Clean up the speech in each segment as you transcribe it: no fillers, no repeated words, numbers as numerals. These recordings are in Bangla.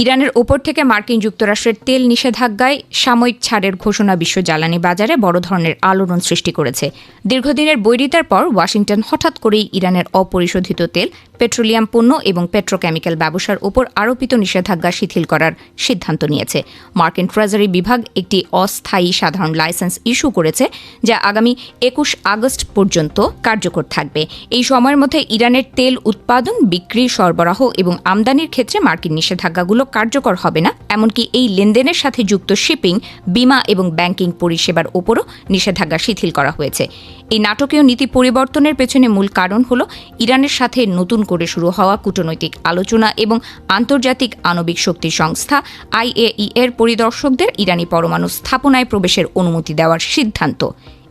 ইরানের ওপর থেকে মার্কিন যুক্তরাষ্ট্রের তেল নিষেধাজ্ঞায় সাময়িক ছাড়ের ঘোষণা বিশ্ব জ্বালানি বাজারে বড় ধরনের আলোড়ন সৃষ্টি করেছে। দীর্ঘদিনের বৈরিতার পর ওয়াশিংটন হঠাৎ করেই ইরানের অপরিশোধিত তেল, পেট্রোলিয়াম পণ্য এবং পেট্রোকেমিক্যাল ব্যবসার উপর আরোপিত নিষেধাজ্ঞা শিথিল করার সিদ্ধান্ত নিয়েছে। মার্কিন ট্রেজারি বিভাগ একটি অস্থায়ী সাধারণ লাইসেন্স ইস্যু করেছে, যা আগামী ২১ আগস্ট পর্যন্ত কার্যকর থাকবে। এই সময়ের মধ্যে ইরানের তেল উৎপাদন, বিক্রি, সরবরাহ এবং আমদানির ক্ষেত্রে মার্কিন নিষেধাজ্ঞাগুলো কার্যকর হবে না। এমনকি এই লেনদেনের সাথে যুক্ত শিপিং, বিমা এবং ব্যাংকিং পরিষেবার ওপরও নিষেধাজ্ঞা শিথিল করা হয়েছে। এই নাটকীয় নীতি পরিবর্তনের পেছনে মূল কারণ হল ইরানের সাথে নতুন করে শুরু হওয়া কূটনৈতিক আলোচনা এবং আন্তর্জাতিক আণবিক শক্তি সংস্থা IAEA এর পরিদর্শকদের ইরানি পরমাণু স্থাপনায় প্রবেশের অনুমতি দেওয়ার সিদ্ধান্ত।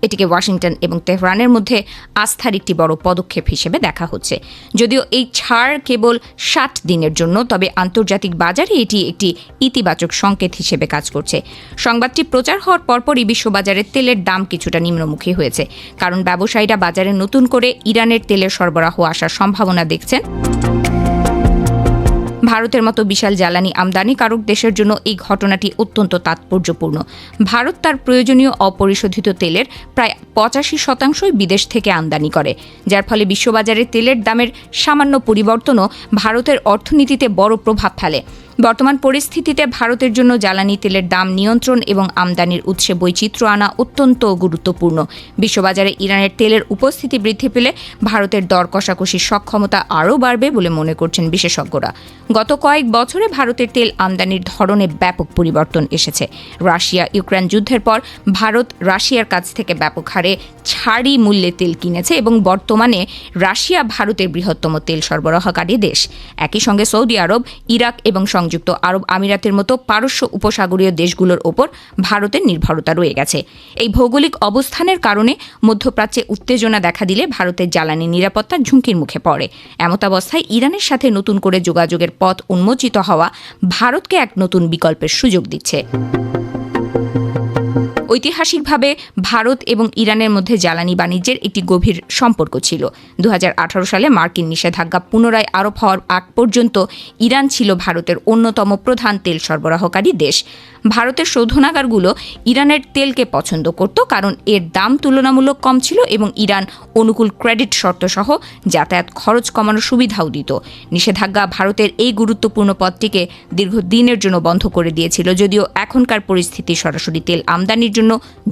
এটিকে ওয়াশিংটন এবং তেহরানের মধ্যে আস্থার একটি বড় পদক্ষেপ হিসেবে দেখা হচ্ছে। যদিও এই ছাড় কেবল ৬০ দিনের জন্য, তবে আন্তর্জাতিক বাজারে এটি একটি ইতিবাচক সংকেত হিসেবে কাজ করছে। সংবাদটি প্রচার হওয়ার পরপরই বিশ্ববাজারে তেলের দাম কিছুটা নিম্নমুখী হয়েছে, কারণ ব্যবসায়ীরা বাজারে নতুন করে ইরানের তেলের সরবরাহ আসার সম্ভাবনা দেখছেন। ভারতের মতো বিশাল জ্বালানি আমদানিকারক দেশের জন্য এই ঘটনাটি অত্যন্ত তাৎপর্যপূর্ণ। ভারত তার প্রয়োজনীয় অপরিশোধিত তেলের প্রায় ৮৫% বিদেশ থেকে আমদানি করে, যার ফলে বিশ্ববাজারে তেলের দামের সামান্য পরিবর্তনও ভারতের অর্থনীতিতে বড় প্রভাব ফেলে। বর্তমান পরিস্থিতিতে ভারতের জন্য জ্বালানি তেলের দাম নিয়ন্ত্রণ এবং আমদানির উৎসে বৈচিত্র্য আনা অত্যন্ত গুরুত্বপূর্ণ। বিশ্ববাজারে ইরানের তেলের উপস্থিতি বৃদ্ধি পেলে ভারতের দর কষাকষির সক্ষমতা আরও বাড়বে বলে মনে করছেন বিশেষজ্ঞরা। গত কয়েক বছরে ভারতের তেল আমদানির ধরনে ব্যাপক পরিবর্তন এসেছে। রাশিয়া ইউক্রেন যুদ্ধের পর ভারত রাশিয়ার কাছ থেকে ব্যাপক হারে ছাড়ি মূল্যে তেল কিনেছে এবং বর্তমানে রাশিয়া ভারতের বৃহত্তম তেল সরবরাহকারী দেশ। একই সঙ্গে সৌদি আরব, ইরাক এবং সংযুক্ত আরব আমিরাতের মতো পারস্য উপসাগরীয় দেশগুলোর ওপর ভারতের নির্ভরতা রয়ে গেছে। এই ভৌগোলিক অবস্থানের কারণে মধ্যপ্রাচ্যে উত্তেজনা দেখা দিলে ভারতের জ্বালানি নিরাপত্তা ঝুঁকির মুখে পড়ে। এমতাবস্থায় ইরানের সাথে নতুন করে যোগাযোগের পথ উন্মোচিত হওয়া ভারতকে এক নতুন বিকল্পের সুযোগ দিচ্ছে। ঐতিহাসিকভাবে ভারত এবং ইরানের মধ্যে জ্বালানি বাণিজ্যের একটি গভীর সম্পর্ক ছিল। ২০১৮ সালে মার্কিন নিষেধাজ্ঞা পুনরায় আরোপ হওয়ার আগ পর্যন্ত ইরান ছিল ভারতের অন্যতম প্রধান তেল সরবরাহকারী দেশ। ভারতের শোধনাগারগুলো ইরানের তেলকে পছন্দ করত, কারণ এর দাম তুলনামূলক কম ছিল এবং ইরান অনুকূল ক্রেডিট শর্তসহ যাতায়াত খরচ কমানোর সুবিধাও দিত। নিষেধাজ্ঞা ভারতের এই গুরুত্বপূর্ণ পথটিকে দীর্ঘদিনের জন্য বন্ধ করে দিয়েছিল। যদিও এখনকার পরিস্থিতি সরাসরি তেল আমদানির জন্য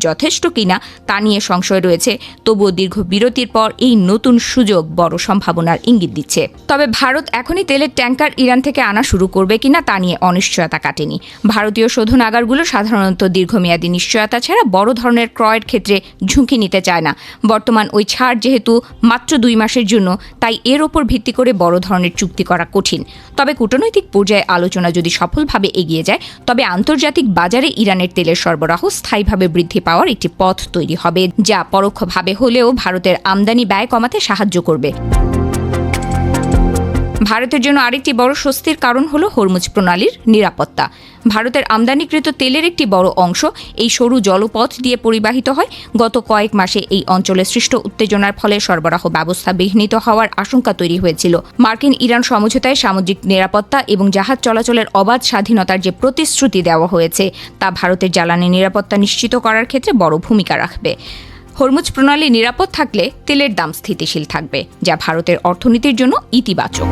যথেষ্ট কিনা তা নিয়ে সংশয় রয়েছে, তবুও দীর্ঘ বিরতির পর এই নতুন সুযোগ বড় সম্ভাবনার ইঙ্গিত দিচ্ছে। তবে ভারত এখনই তেলের ট্যাঙ্কার ইরান থেকে আনা শুরু করবে কিনা তা নিয়ে অনিশ্চয়তা কাটেনি। ভারতীয় শোধনাগারগুলো সাধারণত দীর্ঘমেয়াদী নিশ্চয়তা ছাড়া বড় ধরনের ক্রয়ের ক্ষেত্রে ঝুঁকি নিতে চায় না। বর্তমান ওই ছাড় যেহেতু মাত্র ২ মাসের জন্য, তাই এর ওপর ভিত্তি করে বড় ধরনের চুক্তি করা কঠিন। তবে কূটনৈতিক পর্যায়ে আলোচনা যদি সফলভাবে এগিয়ে যায়, তবে আন্তর্জাতিক বাজারে ইরানের তেলের সরবরাহ স্থায়ীভাবে বৃদ্ধি পাওয়ার একটি পথ তৈরি হবে, যা পরোক্ষভাবে হলেও ভারতের আমদানি ব্যয় কমাতে সাহায্য করবে। ভারতের জন্য আরেকটি বড় স্বস্তির কারণ হল হরমুজ প্রণালীর নিরাপত্তা। ভারতের আমদানিকৃত তেলের একটি বড় অংশ এই সরু জলপথ দিয়ে পরিবাহিত হয়। গত কয়েক মাসে এই অঞ্চলে সৃষ্ট উত্তেজনার ফলে সরবরাহ ব্যবস্থা বিঘ্নিত হওয়ার আশঙ্কা তৈরি হয়েছিল। মার্কিন ইরান সমঝোতায় সামুদ্রিক নিরাপত্তা এবং জাহাজ চলাচলের অবাধ স্বাধীনতার যে প্রতিশ্রুতি দেওয়া হয়েছে, তা ভারতের জ্বালানি নিরাপত্তা নিশ্চিত করার ক্ষেত্রে বড় ভূমিকা রাখবে। হরমুজ প্রণালী নিরাপদ থাকলে তেলের দাম স্থিতিশীল থাকবে, যা ভারতের অর্থনীতির জন্য ইতিবাচক।